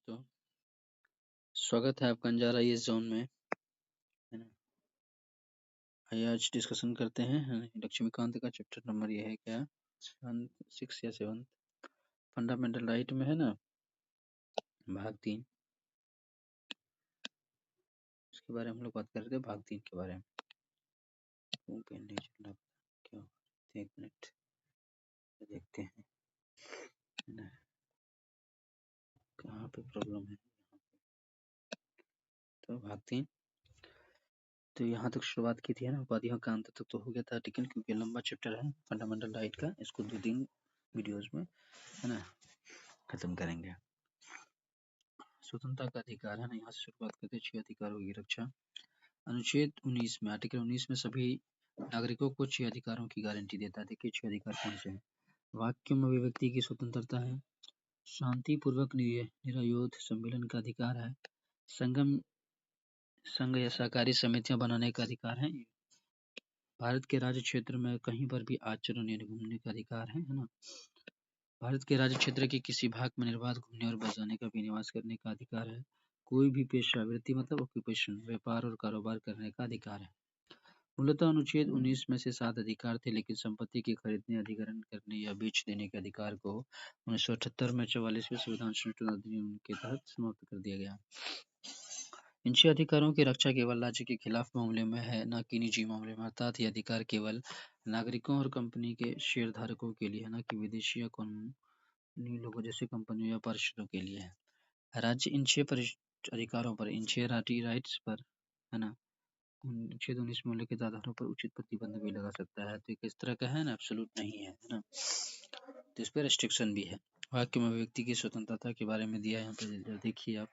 तो स्वागत है आपका अंजारा इस जोन में, है ना। आइए आज डिस्कशन करते हैं, है ना। लक्ष्मीकांत का चैप्टर नंबर ये है क्या, 6 या 7 फंडामेंटल राइट में, है ना, भाग 3। इसके बारे में हम लोग बात कर रहे थे, भाग 3 के बारे में। पेन नहीं चल रहा, क्या हो रहा है? 1 मिनट देखते हैं, है ना, कहाँ पे प्रॉब्लम है। तो भाग 3, तो यहाँ तक शुरुआत की थी, है ना। उपाधियों का अंत तक तो हो गया था आर्टिकल, क्योंकि लंबा चैप्टर है फंडामेंटल राइट का। इसको 2-3 वीडियोज में, है ना, खत्म करेंगे। स्वतंत्रता का अधिकार, है ना, यहाँ से शुरुआत करते हैं। 6 अधिकारों की रक्षा। अनुच्छेद 19 में, आर्टिकल 19 में सभी नागरिकों को 6 अधिकारों की गारंटी देता है। देखिए 6 अधिकार कौन से हैं। वाक्य में अभिव्यक्ति की स्वतंत्रता है, शांतिपूर्वक निरायुध सम्मेलन का अधिकार है, संघ या सहकारी समितियां बनाने का अधिकार है, भारत के राज्य क्षेत्र में कहीं पर भी आचरण या घूमने का अधिकार है ना। भारत के राज्य क्षेत्र के किसी भाग में निर्बाध घूमने और बस जाने का भी निवास करने का अधिकार है। कोई भी पेशावृत्ति मतलब ऑक्यूपेशन, व्यापार और कारोबार करने का अधिकार है। मूलतः अनुच्छेद 19 में से 7 अधिकार थे, लेकिन संपत्ति के खरीदने, अधिग्रहण करने या बेच देने के अधिकार को 1978 में 44वें संविधान संशोधन अधिनियम के तहत समाप्त कर दिया गया। इन 6 अधिकारों की रक्षा केवल राज्य के खिलाफ मामले में है, न कि निजी मामले में। अर्थात ये अधिकार केवल नागरिकों और कंपनी के शेयरधारकों के लिए है, न कि विदेशी या कानूनी लोगों जैसे कंपनियों या पार्षदों के लिए है। राज्य इन 6 अधिकारों पर, इन 6 राइट्स पर, है ना, अनुच्छेद 19 में उल्लिखित आधारों पर उचित प्रतिबंध भी लगा सकता है। तो किस तरह का है ना, एब्सोल्यूट नहीं है ना, तो इस पर रेस्ट्रिक्शन भी है। वाक्य में व्यक्ति की स्वतंत्रता के बारे में दिया है यहाँ पे, देखिए आप,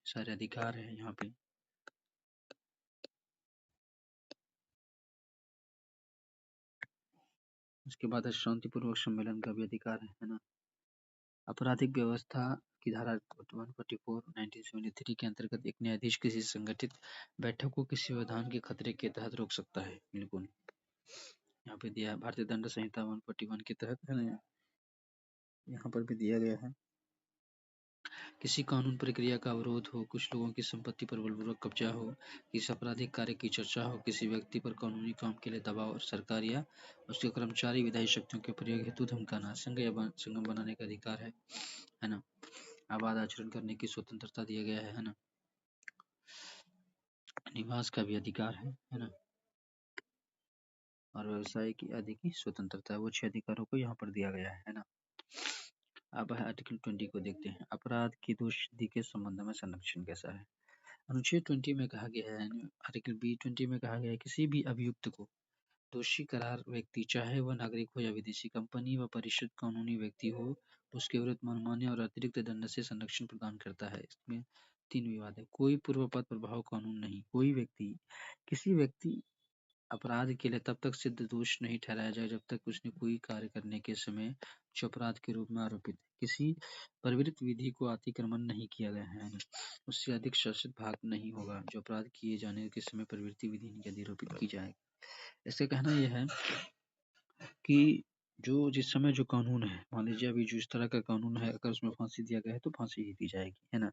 सारे अधिकार है यहाँ पे। उसके बाद शांतिपूर्वक सम्मेलन का भी अधिकार है ना। आपराधिक व्यवस्था की धारा 144 1973 के अंतर्गत एक न्यायाधीश किसी संगठित बैठक को किसी व्यवधान के खतरे के तहत रोक सकता है। बिल्कुल यहाँ पे दिया है। भारतीय दंड संहिता 141 के तहत, है ना, यहाँ पर भी दिया गया है। किसी कानून प्रक्रिया का अवरोध हो, कुछ लोगों की संपत्ति पर बलपूर्वक कब्जा हो, किसी आपराधिक कार्य की चर्चा हो, किसी व्यक्ति पर कानूनी काम के लिए दबाव और सरकार या उसके कर्मचारी विधायी शक्तियों के प्रयोग हेतु धमकाना, संघ या संगम बनाने का अधिकार है ना। आबाद आचरण करने की स्वतंत्रता दिया गया है ना। निवास का भी अधिकार है ना। और व्यवसाय की आदि की स्वतंत्रता, वो 6 अधिकारों को यहाँ पर दिया गया है ना। अब है आर्टिकल 20 को देखते हैं। अपराध की दोषसिद्धि के संबंध में संरक्षण कैसा है। अनुच्छेद 20 में कहा गया है, आर्टिकल बी 20 में कहा गया है, किसी भी अभियुक्त को दोषी करार व्यक्ति, चाहे वह नागरिक हो या विदेशी, कंपनी व परिषद कानूनी व्यक्ति हो, उसके विरुद्ध मनमान्य और अतिरिक्त दंड से संरक्षण प्रदान करता है। इसमें 3 विवाद है। कोई पूर्वपद प्रभाव कानून नहीं। कोई व्यक्ति किसी व्यक्ति अपराध के लिए तब तक सिद्ध दोष नहीं ठहराया जाए जब तक उसने कोई कार्य करने के समय जो अपराध के रूप में आरोपित है, किसी प्रवृत्त विधि को अतिक्रमण नहीं किया गया है, उससे अधिक शासित भाग नहीं होगा जो अपराध किए जाने के समय प्रवृत्ति विधि यदि आरोपित की जाए। इसका कहना यह है कि जो जिस समय जो कानून है, मान लीजिए अभी जो इस तरह का कानून है, अगर उसमें फांसी दिया गया है तो फांसी ही दी जाएगी, है ना।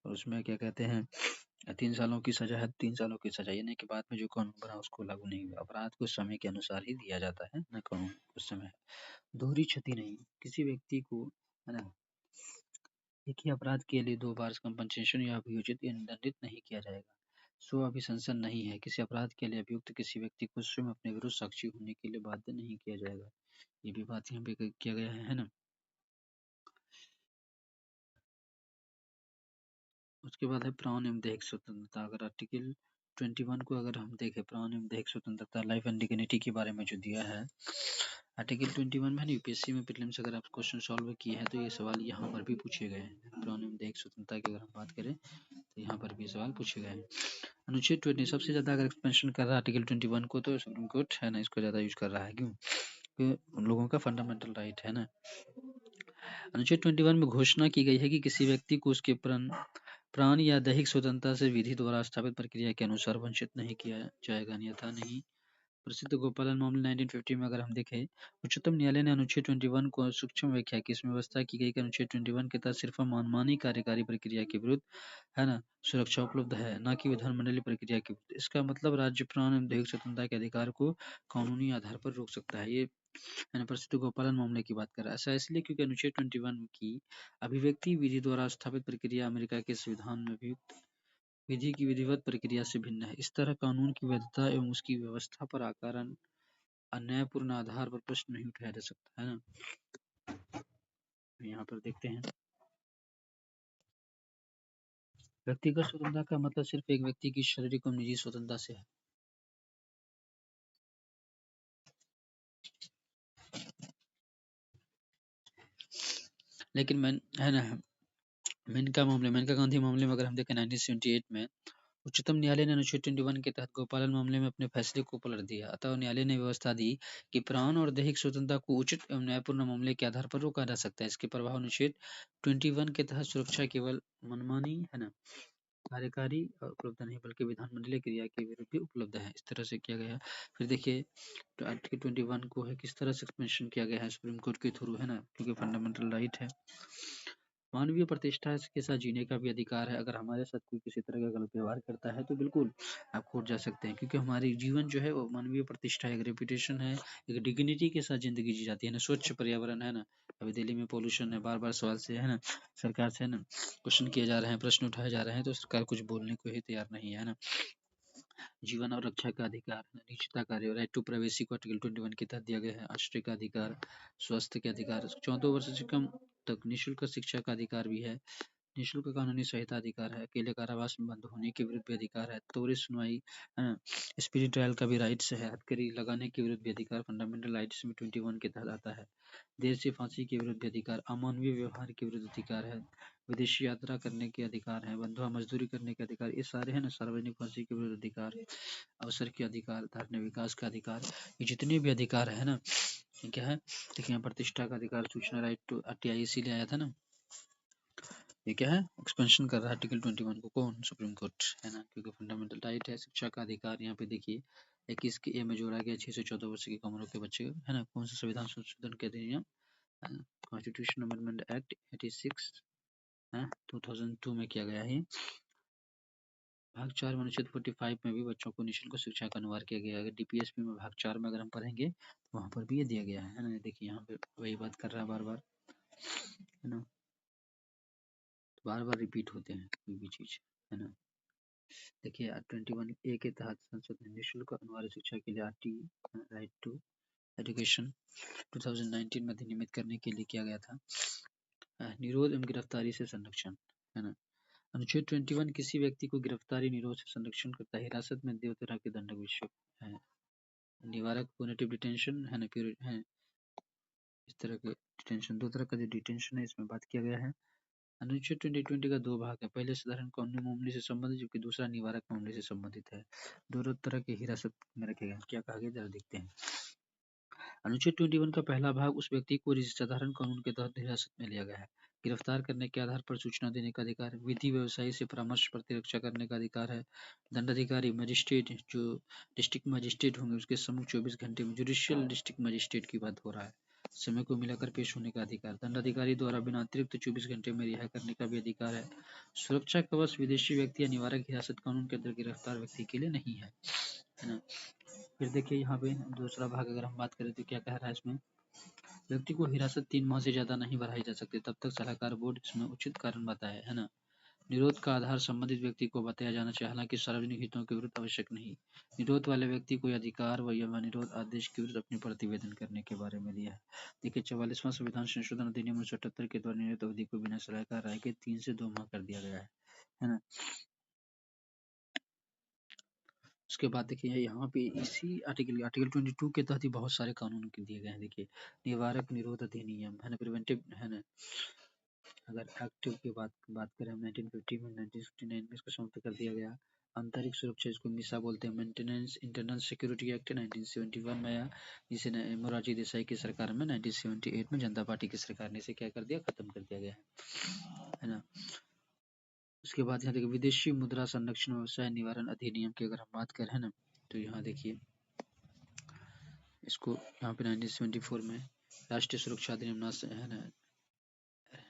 और उसमें क्या कहते हैं, 3 सालों की सजा है, 3 सालों की सजा, यानी कि बाद में जो कानून बना उसको लागू नहीं हुआ। अपराध को समय के अनुसार ही दिया जाता है ना, कानून उस समय। दोहरी क्षति नहीं, किसी व्यक्ति को, है ना, एक ही अपराध के लिए 2 बार कंपनसेशन या अभियोजित या दंडित नहीं किया जाएगा। स्व अभिशंसन नहीं है, किसी अपराध के लिए अभियुक्त किसी व्यक्ति को स्वयं अपने विरुद्ध साक्षी होने के लिए बाध्य नहीं किया जाएगा। ये भी बात यहाँ पे किया गया है ना। उसके बाद है प्राण एवं दैहिक स्वतंत्रता। अगर आर्टिकल 21 को अगर हम देखें, प्राण एवं दैहिक स्वतंत्रता, लाइफ एंड डिग्निटी के बारे में जो दिया है आर्टिकल 21 में, यूपीएससी में प्रीलिम्स अगर आप क्वेश्चन सॉल्व किए हैं तो ये सवाल यहाँ पर भी पूछे गए हैं। प्राण एवं दैहिक स्वतंत्रता की अगर हम बात करें तो यहाँ पर भी सवाल पूछे गए हैं। अनुच्छेद 20 सबसे ज्यादा अगर एक्सपेंशन कर रहा है आर्टिकल 21 को, तो सुप्रीम कोर्ट है ना, इसको ज्यादा यूज कर रहा है। क्यों? उन लोगों का फंडामेंटल राइट है ना। अनुच्छेद 21 में घोषणा की गई है कि किसी व्यक्ति को उसके प्राण या दैहिक स्वतंत्रता से विधि द्वारा स्थापित प्रक्रिया के अनुसार वंचित नहीं किया जाएगा, अन्यथा नहीं प्रसिद्ध गोपालन मामले 1950 में अगर हम देखें, उच्चतम न्यायालय ने अनुच्छेद 21 को सूक्ष्म व्याख्या की। इसमें व्यवस्था की गई कि अनुच्छेद 21 के तहत सिर्फ मनमानी कार्यकारी प्रक्रिया के विरुद्ध, है ना, सुरक्षा उपलब्ध है, ना कि विधानमंडलीय प्रक्रिया के विरुद्ध। इसका मतलब राज्य प्राण एवं दैहिक स्वतंत्रता के अधिकार को कानूनी आधार पर रोक सकता है। ये है ना, प्रसिद्ध गोपालन मामले की बात कर रहा है। ऐसा इसलिए क्योंकि अनुच्छेद 21 की अभिव्यक्ति विधि द्वारा स्थापित प्रक्रिया अमेरिका के संविधान में अभियुक्त विधि की विधिवत प्रक्रिया से भिन्न है। इस तरह कानून की वैधता एवं उसकी व्यवस्था पर आकारण अन्यायपूर्ण आधार पर प्रश्न नहीं उठाया जा सकता, है ना। यहाँ पर देखते हैं, व्यक्तिगत स्वतंत्रता का मतलब सिर्फ एक व्यक्ति की शारीरिक और निजी स्वतंत्रता से है। लेकिन है ना, मेनका गांधी मामले में अगर हम देखें 1978 में उच्चतम न्यायालय ने अनुच्छेद 21 के तहत गोपालन मामले में अपने फैसले को पलट दिया। अतः न्यायालय ने व्यवस्था दी कि प्राण और दैहिक स्वतंत्रता को उचित एवं न्यायपूर्ण मामले के आधार पर रोका जा सकता है। इसके प्रभाव अनुच्छेद 21 के तहत सुरक्षा केवल मनमानी, है ना, कार्यकारी उपलब्ध नहीं बल्कि विधानमंडलीय क्रिया के विरुद्ध भी उपलब्ध है। इस तरह से किया गया है। फिर देखिए, तो आर्टिकल 21 को है किस तरह से एक्सपेंशन किया गया है सुप्रीम कोर्ट के थ्रू, है ना, क्योंकि फंडामेंटल राइट है। मानवीय प्रतिष्ठा के साथ जीने का भी अधिकार है। अगर हमारे साथ कोई किसी तरह का गलत व्यवहार करता है तो बिल्कुल आप कोर्ट जा सकते हैं, क्योंकि हमारी जीवन जो है वो मानवीय प्रतिष्ठा, एक रेपुटेशन है, एक डिग्निटी के साथ जिंदगी जी जाती है ना। स्वच्छ पर्यावरण, है ना, अभी दिल्ली में पोल्यूशन है, बार बार सवाल से, है ना, सरकार से, है ना, क्वेश्चन किए जा रहे हैं, प्रश्न उठाए जा रहे हैं, तो सरकार कुछ बोलने को ही तैयार नहीं है ना। जीवन और रक्षा का अधिकार, निजता कार्य, राइट टू प्राइवेसी को आर्टिकल 21 के तहत दिया गया है। आश्रय का अधिकार, स्वास्थ्य के अधिकार, 14 वर्ष से कम तक निःशुल्क शिक्षा का अधिकार भी है। निःशुल्क कानूनी सहायता अधिकार है। अकेले कारावास में बंद होने के विरुद्ध भी अधिकार है। त्वरित सुनवाई, स्पीडी ट्रायल का भी राइट्स है। हथकड़ी लगाने के विरुद्ध भी अधिकार फंडामेंटल राइट्स में 21 के तहत आता है। देर से फांसी के विरुद्ध भी अधिकार, अमानवीय व्यवहार के विरुद्ध अधिकार है, विदेशी यात्रा करने के अधिकार है, बंधुआ मजदूरी करने के अधिकार, ये सारे है ना, सार्वजनिक फांसी के विरुद्ध अधिकार, अवसर के अधिकार, धार्मिक विकास का अधिकार, ये जितने भी अधिकार है ना, ये क्या है, देखिए प्रतिष्ठा का अधिकार, सूचना, राइट टू आरटीआई इसीलिए आया था ना। ये क्या है, एक्सपेंशन कर रहा है आर्टिकल 21 को, कौन, सुप्रीम कोर्ट, है ना, क्योंकि फंडामेंटल राइट है। शिक्षा का अधिकार, यहाँ पे देखिए 21 के ए में जोड़ा गया 6 से 14 वर्ष की उम्र के बच्चे, है ना, कौन सा संविधान संशोधन के अधिनियम, कॉन्स्टिट्यूशन अमेंडमेंट एक्ट 86 2002 में किया गया है। भाग 4 में अनुच्छेद 45 में भी बच्चों को निःशुल्क शिक्षा का अनिवार्य किया गया है। अगर डीपीएसपी में भाग 4 में अगर हम पढ़ेंगे तो वहाँ पर भी ये दिया गया है ना। देखिए यहाँ पे वही बात कर रहा है बार बार, है ना, बार बार रिपीट होते हैं कोई भी चीज, है ना। देखिए 21 ए के तहत संसद ने निःशुल्क अनिवार्य शिक्षा के लिए आरटी, राइट टू एजुकेशन 2019 में अधिनियमित करने के लिए किया गया था। निरोध एवं गिरफ्तारी से संरक्षण, है ना, अनुच्छेद 21 किसी व्यक्ति को गिरफ्तारी, निरोध से संरक्षण करता है। हिरासत में 2 तरह के दंडक विषय है, निवारक पुनेटिव डिटेंशन, है ना, है इस तरह के डिटेंशन, 2 तरह का जो डिटेंशन है इसमें बात किया गया है। अनुच्छेद 20 का 2 भाग है। पहले साधारण कानूनी मामले से संबंधित, जबकि दूसरा निवारक मामले से संबंधित है। दोनों तरह के हिरासत में रखे गए। क्या कहा गया जरा देखते हैं। अनुच्छेद 21 का पहला भाग उस व्यक्ति को साधारण कानून के तहत हिरासत में लिया गया है। गिरफ्तार करने के आधार पर सूचना देने का अधिकार, विधि व्यवसायी से परामर्श प्रतिरक्षा करने का अधिकार है। दंडाधिकारी मजिस्ट्रेट, जो डिस्ट्रिक्ट मजिस्ट्रेट होंगे उसके सम्मुख 24 घंटे में, जुडिशियल डिस्ट्रिक्ट मजिस्ट्रेट की बात हो रहा है, समय को मिलाकर पेश होने का अधिकार। दंडाधिकारी द्वारा बिना अतिरिक्त 24 घंटे में रिहा करने का भी अधिकार है। सुरक्षा कवच, विदेशी व्यक्ति या निवारक हिरासत कानून के अंदर गिरफ्तार व्यक्ति के लिए नहीं है, है ना। फिर देखिए यहाँ पे दूसरा भाग अगर हम बात करें तो क्या कह रहा है इसमें, व्यक्ति को हिरासत 3 माह से ज्यादा नहीं बढ़ाई जा सकती, तब तक सलाहकार बोर्ड इसमें उचित कारण बताए, है ना। निरोध का आधार संबंधित व्यक्ति को बताया जाना चाहिए, हालांकि सार्वजनिक हितों के विरुद्ध आवश्यक नहीं। निरोध वाले व्यक्ति को अधिकार व निरोध आदेश के विरुद्ध अपने प्रतिवेदन करने के बारे में दिया है। देखिए 44वां संविधान संशोधन अधिनियम 1978 के द्वारा निरोध अवधि को बिना सलाहकार राय के 3 से 2 माह कर दिया गया है ना। उसके बाद देखिए यहाँ पे इसी आर्टिकल 22 के तहत ही बहुत सारे कानून के दिए गए हैं। देखिए निवारक निरोध अधिनियम, है ना, प्रिवेंटिव, है ना। अगर एक्टिव की बात करें हम 1950 में, 1959 में इसको समाप्त कर दिया गया। आंतरिक सुरक्षा, इसको मिसा बोलते हैं, मेंटेनेंस इंटरनल सिक्योरिटी एक्ट 1971 में आया, जिसे मोरारजी देसाई की सरकार में 1978 में जनता पार्टी की सरकार ने इसे क्या कर दिया, खत्म कर दिया गया है ना। उसके बाद यहाँ देखिए विदेशी मुद्रा संरक्षण व्यवसाय निवारण अधिनियम की अगर हम बात करें ना, तो यहाँ देखिए इसको यहाँ पे 1974 में राष्ट्रीय सुरक्षा अधिनियम है ना,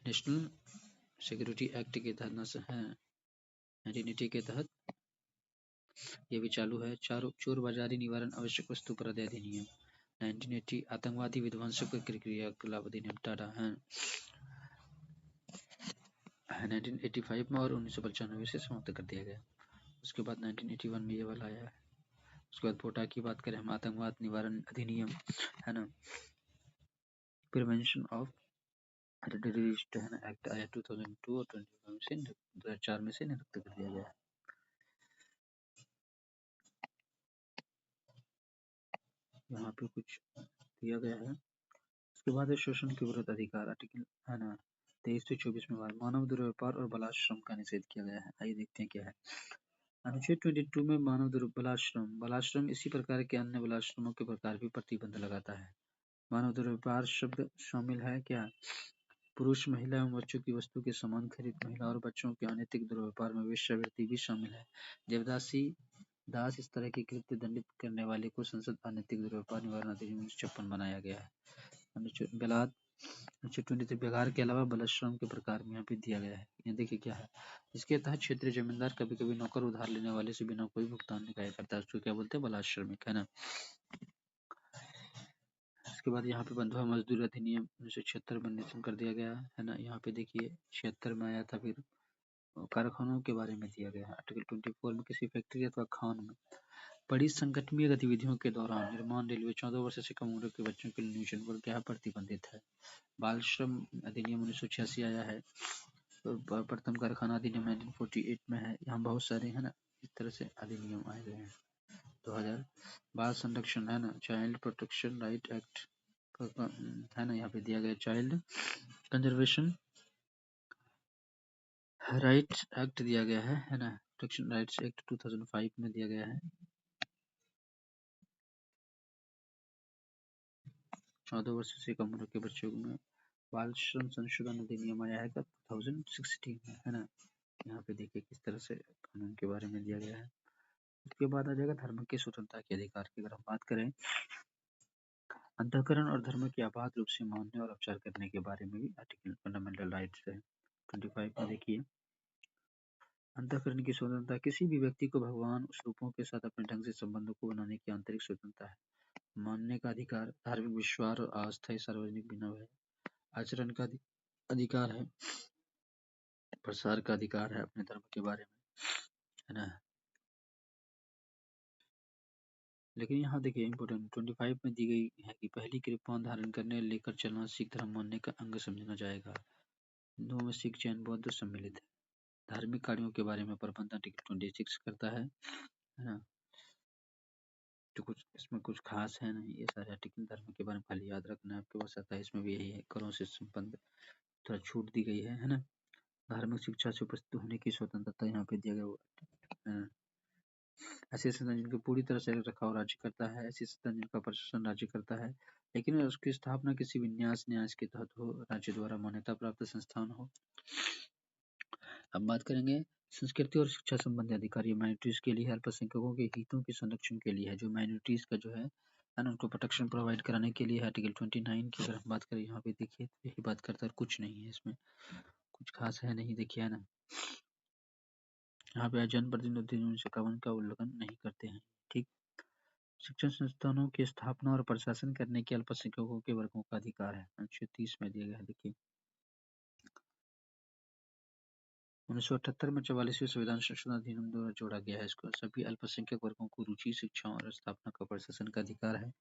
नेशनल सिक्योरिटी एक्ट के तहत 1980 के तहत ये भी चालू है। चोर बाजारी निवारण आवश्यक वस्तु पर अधिनियम 1980, आतंकवादी विध्वंसक क्रियाकलाप अधिनियम टाटा है 1985 में, और 1995 से समाप्त कर दिया गया। उसके बाद 1981 में ये वाला आया है। उसके बाद पोटा की बात करें हम, आतंकवाद निवारण अधिनियम है ना, प्रिवेंशन ऑफ टेररिस्ट है ना एक्ट आया 2002 और 2004 में से निरस्त कर दिया गया है। यहाँ पे कुछ दिया गया है। उसके बाद है शोषण के विरुद्ध अधिकार, आर्टिकल है ना 23 से 24 में मानव दुर्व्यापार और बलाश्रम का निषेध किया गया है। आइए देखते हैं क्या है। अनुच्छेद 22 में मानव बलाश्रम इसी प्रकार के अन्य बलाश्रमों के प्रकार भी प्रतिबंध लगाता है। मानव दुर्व्यापार शब्द शामिल है क्या? पुरुष, महिला एवं बच्चों की वस्तु के समान खरीद, महिला और बच्चों के अनैतिक दुर्व्यापार में वेश्यावृत्ति भी शामिल है। देवदासी दास इस तरह के कृत्य दंडित करने वाले को संसद अनैतिक दुर्व्यापार निवारण अधिनियम 1956 बनाया गया है। अनुच्छेद 23 व्यवहार के अलावा बलाश्रम के प्रकार में यहाँ पे दिया गया है। ये देखिए क्या है, इसके तहत क्षेत्रीय जमींदार कभी कभी नौकर उधार लेने वाले से बिना कोई भुगतान निकाय करता है, उसको क्या बोलते हैं? बलाश्रमिक, है ना। इसके बाद यहाँ पे बंधुआ मजदूर अधिनियम 1976 में निषेध कर दिया गया है ना। यहाँ पे देखिए 76 में आया था। फिर कारखानों के बारे में दिया गया है। आर्टिकल 24 में किसी फैक्ट्री अथवा खान में बड़ी संगठनीय गतिविधियों के दौरान निर्माण, रेलवे 14 वर्ष से कम उम्र के बच्चों के नियोजन पर क्या प्रतिबंधित है। बाल श्रम अधिनियम 1986 आया है। प्रथम कारखाना अधिनियम 1948 में है। यहाँ बहुत सारे है ना इस तरह से अधिनियम आए गए हैं। 2000 बाल संरक्षण है ना, चाइल्ड प्रोटेक्शन राइट एक्ट है ना, यहाँ पे दिया गया चाइल्ड कंजर्वेशन राइट्स एक्ट दिया गया है ना। प्रोटेक्शन राइट्स एक्ट 2005 में दिया गया है। 14 वर्ष से कम उम्र के बच्चों में बाल श्रम संशोधन अधिनियम आया है 2016 में, है ना। यहाँ पे देखिए किस तरह से कानून के बारे में दिया गया है। उसके बाद आ जाएगा धर्म की स्वतंत्रता के अधिकार की। अगर हम बात करें, अंतःकरण और धर्म की अबाध रूप से मानने और उपचार करने के बारे में भी आर्टिकल फंडामेंटल राइट्स है 25 में। देखिए अंतःकरण की स्वतंत्रता, किसी भी व्यक्ति को भगवान उस रूपों के साथ अपने ढंग से संबंधों को बनाने की आंतरिक स्वतंत्रता है। मानने का अधिकार, धार्मिक विश्वास और अस्थायी सार्वजनिक बिना है। आचरण का अधिकार है। प्रसार का अधिकार है अपने धर्म के बारे में, है ना। लेकिन यहाँ देखिए इम्पोर्टेंट 25 में दी गई है कि पहली कृपान धारण करने, लेकर चलना सिख धर्म मानने का अंग समझना जाएगा। हिंदुओं में सिख, जैन, बौद्ध सम्मिलित है। धार्मिक कार्यों के बारे में प्रबंध आर्टिकल 26 करता है ना। तो कुछ इसमें कुछ खास है नहीं, ये सारे आर्टिकल धर्म के बारे में खाली याद रखना है आपके पास। 27 में भी यही है, करों से संबंध थोड़ा छूट दी गई है ना। धार्मिक शिक्षा से उपस्थित होने की स्वतंत्रता यहाँ पे दिया गया है। ऐसे संस्थान जिनकी पूरी तरह से रखरखाव राज्य करता है, ऐसी संस्थान जिनका प्रशासन राज्य करता है, लेकिन उसकी स्थापना किसी विन्यास न्यास के तहत हो, राज्य द्वारा मान्यता प्राप्त संस्थान हो। अब बात करेंगे संस्कृति और शिक्षा संबंधी अधिकार। ये माइनॉरिटीज के लिए, अल्पसंख्यकों के हितों के संरक्षण के लिए है। जो माइनॉरिटीज का जो है ना, उनको प्रोटेक्शन प्रोवाइड कराने के लिए आर्टिकल 29 की अगर हम बात करें, यहाँ पे देखिए यही बात करता है, कुछ नहीं है इसमें, कुछ खास है नहीं। देखिए है ना, यहाँ पे जनप्रतिनिधि 1951 का उल्लंघन नहीं करते हैं। ठीक, शिक्षण संस्थानों की स्थापना और प्रशासन करने के अल्पसंख्यकों के वर्गों का अधिकार है। अनुच्छेद 30 में दिया गया है। देखिए 1978 में 44वें संविधान संशोधन अधिनियम द्वारा जोड़ा गया है। इसको सभी अल्पसंख्यक वर्गों को रुचि, शिक्षा और स्थापना का प्रशासन का अधिकार है।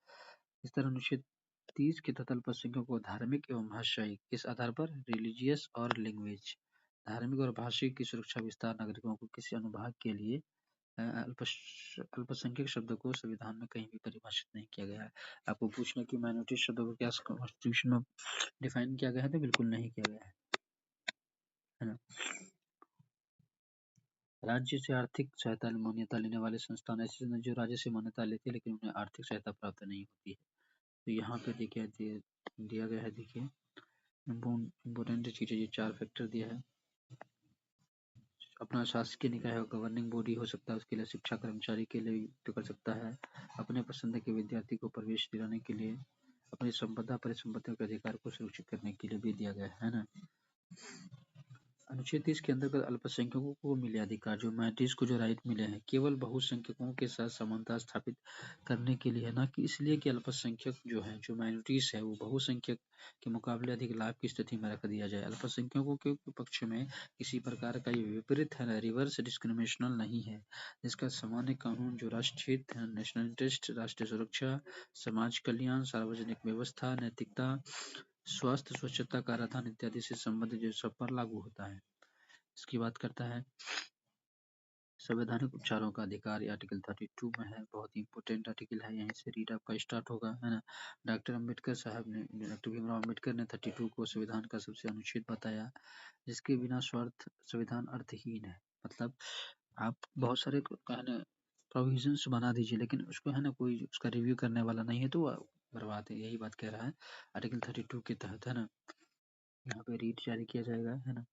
इस तरह अनुच्छेद 30 के तहत अल्पसंख्यकों को धार्मिक एवं भाषाई, किस आधार पर? रिलीजियस और लैंग्वेज, धार्मिक और भाषिक की सुरक्षा विस्तार, नागरिकों को किसी अनुभाग के लिए अल्पसंख्यक शब्द को संविधान में कहीं भी परिभाषित नहीं किया गया है। आपको पूछना कि माइनॉरिटी शब्द को क्या कॉन्स्टिट्यूशन में डिफाइन किया गया है, तो बिल्कुल नहीं किया गया है ना। राज्य से आर्थिक सहायता मान्यता लेने वाले संस्थान ऐसे हैं जो राज्य से मान्यता लेते हैं लेकिन उन्हें आर्थिक सहायता प्राप्त नहीं होती है। तो यहाँ पे देखिए दिया गया है। देखिए इम्पोर्टेंट चीज़ है, ये 4 फैक्टर दिया है। अपना शासकीय निकाय हो, गवर्निंग बॉडी हो सकता है, उसके लिए शिक्षा कर्मचारी के लिए तो कर सकता है। अपने पसंद के विद्यार्थी को प्रवेश दिलाने के लिए, अपनी संपदा परिसंपत्तियों के अधिकार को सुरक्षित करने के लिए भी दिया गया है ना। अनुच्छेद 30 के अंतर्गत अल्पसंख्यकों को मिले अधिकार, जो माइनॉरिटीज को जो राइट मिले हैं, केवल बहुसंख्यकों के साथ समानता स्थापित करने के लिए है, ना कि इसलिए कि अल्पसंख्यक जो है, जो माइनॉरिटीज है, वो बहुसंख्यक के मुकाबले अधिक लाभ की स्थिति में रख दिया जाए। अल्पसंख्यकों के पक्ष में किसी प्रकार का ये विपरीत है ना, रिवर्स डिस्क्रिमिनेशनल नहीं है, जिसका सामान्य कानून जो राष्ट्रीय हित है, नेशनल इंटरेस्ट, राष्ट्रीय सुरक्षा, समाज कल्याण, सार्वजनिक व्यवस्था, नैतिकता, स्वास्थ्य, स्वच्छता, कराधान इत्यादि से संबंधित जो सब पर लागू होता है। इसकी बात करता है संवैधानिक उपचारों का अधिकार, आर्टिकल 32 में है, बहुत ही इंपॉर्टेंट आर्टिकल है, यहीं से रीड आपका स्टार्ट होगा, है ना। डॉक्टर अम्बेडकर साहब ने, डॉक्टर भीमराव अम्बेडकर ने 32 को संविधान का सबसे अनुच्छेद बताया, जिसके बिना स्वार्थ संविधान अर्थहीन है। मतलब आप बहुत सारे कहने प्रोविजंस बना दीजिए, लेकिन उसको है ना कोई उसका रिव्यू करने वाला नहीं है, तो बर्बाद है, यही बात कह रहा है आर्टिकल 32 के तहत, है ना। यहाँ पे रीट जारी किया जाएगा, है ना।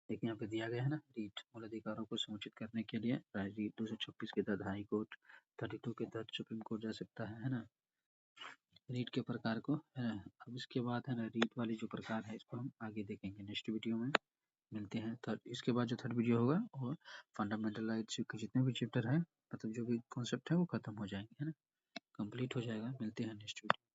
देखिए यहाँ पे दिया गया है ना, रीट मूल अधिकारों को समुचित करने के लिए रीट 226 के तहत हाई कोर्ट, 32 के तहत सुप्रीम कोर्ट जा सकता है ना। रीट के प्रकार को, है ना। अब इसके बाद है ना, रीट वाली जो प्रकार है, इसको हम आगे देखेंगे नेक्स्ट वीडियो में। मिलते हैं थर्ड, इसके बाद जो थर्ड वीडियो होगा वो फंडामेंटल राइट्स के जितने भी चैप्टर है, मतलब जो भी कॉन्सेप्ट है वो खत्म हो जाएंगे, है ना, कंप्लीट हो जाएगा। मिलते हैं नेक्स्ट वीडियो।